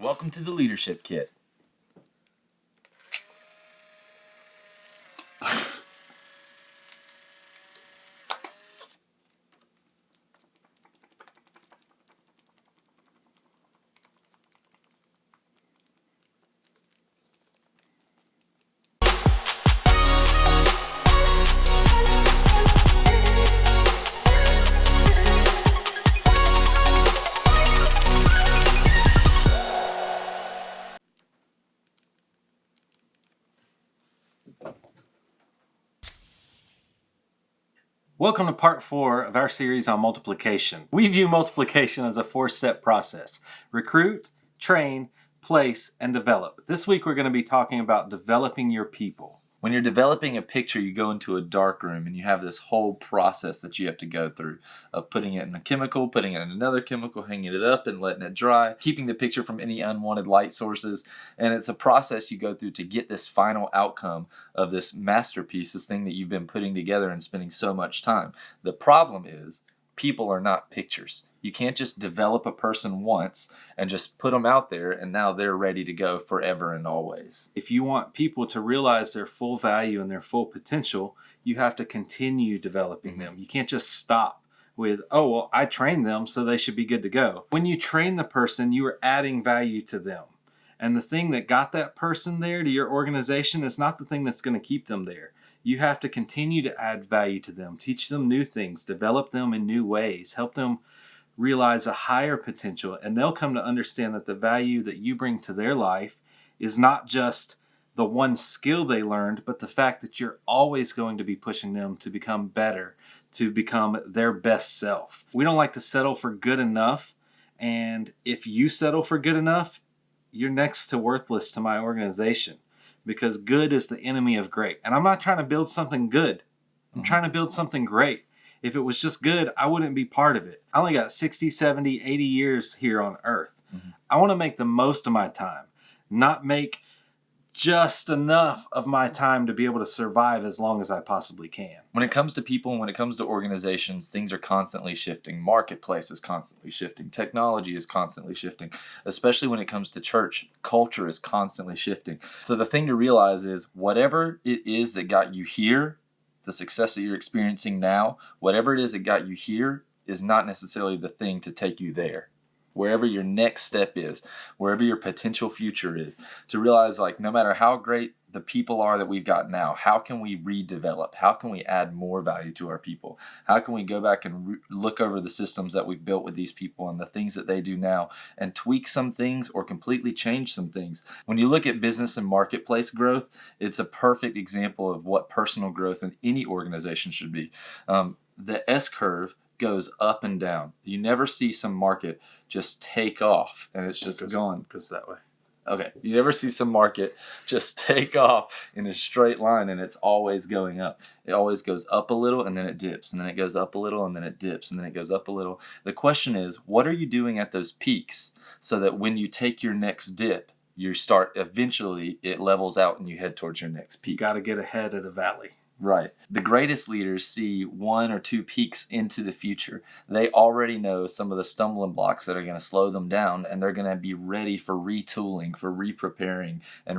Welcome to the Leadership Kit. Welcome to part 4 of our series on multiplication. We view multiplication as a 4-step process: recruit, train, place, and develop. This week we're going to be talking about developing your people. When you're developing a picture, you go into a dark room and you have this whole process that you have to go through of putting it in a chemical, putting it in another chemical, hanging it up and letting it dry, keeping the picture from any unwanted light sources. And it's a process you go through to get this final outcome of this masterpiece, this thing that you've been putting together and spending so much time. The problem is, people are not pictures. You can't just develop a person once and just put them out there and now they're ready to go forever and always. If you want people to realize their full value and their full potential, you have to continue developing them. You can't just stop with, oh, well, I trained them, so they should be good to go. When you train the person, you are adding value to them. And the thing that got that person there to your organization is not the thing that's going to keep them there. You have to continue to add value to them, teach them new things, develop them in new ways, help them realize a higher potential, and they'll come to understand that the value that you bring to their life is not just the one skill they learned, but the fact that you're always going to be pushing them to become better, to become their best self. We don't like to settle for good enough, and if you settle for good enough, you're next to worthless to my organization, because good is the enemy of great. And I'm not trying to build something good. I'm trying to build something great. If it was just good, I wouldn't be part of it. I only got 60, 70, 80 years here on earth. I want to make the most of my time, not make just enough of my time to be able to survive as long as I possibly can. When it comes to people and when it comes to organizations, things are constantly shifting. Marketplace is constantly shifting. Technology is constantly shifting. Especially when it comes to church, culture is constantly shifting. So the thing to realize is whatever it is that got you here, the success that you're experiencing now, whatever it is that got you here is not necessarily the thing to take you there. Wherever your next step is, wherever your potential future is, to realize like no matter how great the people are that we've got now, how can we redevelop? How can we add more value to our people? How can we go back and look over the systems that we've built with these people and the things that they do now and tweak some things or completely change some things? When you look at business and marketplace growth, it's a perfect example of what personal growth in any organization should be. The S-curve goes up and down. You never see some market just take off and it's just going. Goes that way. Okay. You never see some market just take off in a straight line and it's always going up. It always goes up a little and then it dips and then it goes up a little and then it dips and then it goes up a little. The question is, what are you doing at those peaks so that when you take your next dip, you start eventually it levels out and you head towards your next peak? You got to get ahead of the valley. Right. The greatest leaders see 1 or 2 peaks into the future. They already know some of the stumbling blocks that are going to slow them down, and they're going to be ready for retooling, for re-preparing, and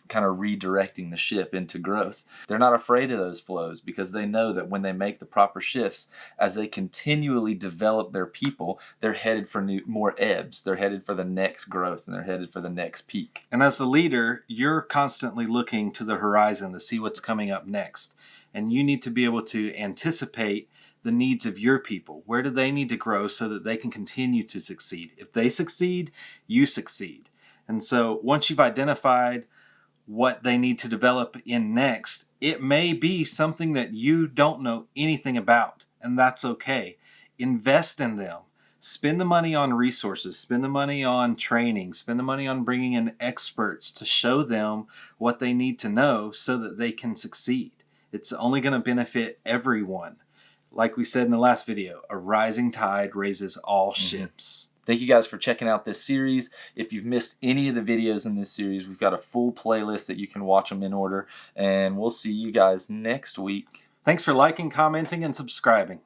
kind of redirecting the ship into growth. They're not afraid of those flows because they know that when they make the proper shifts, as they continually develop their people, they're headed for more ebbs. They're headed for the next growth and they're headed for the next peak. And as the leader, you're constantly looking to the horizon to see what's coming up next. And you need to be able to anticipate the needs of your people. Where do they need to grow so that they can continue to succeed? If they succeed, you succeed. And so once you've identified what they need to develop in next, it may be something that you don't know anything about, and that's okay. Invest in them. Spend the money on resources, spend the money on training, spend the money on bringing in experts to show them what they need to know so that they can succeed. It's only going to benefit everyone. Like we said in the last video, a rising tide raises all ships. Thank you guys for checking out this series. If you've missed any of the videos in this series, we've got a full playlist that you can watch them in order. And we'll see you guys next week. Thanks for liking, commenting, and subscribing.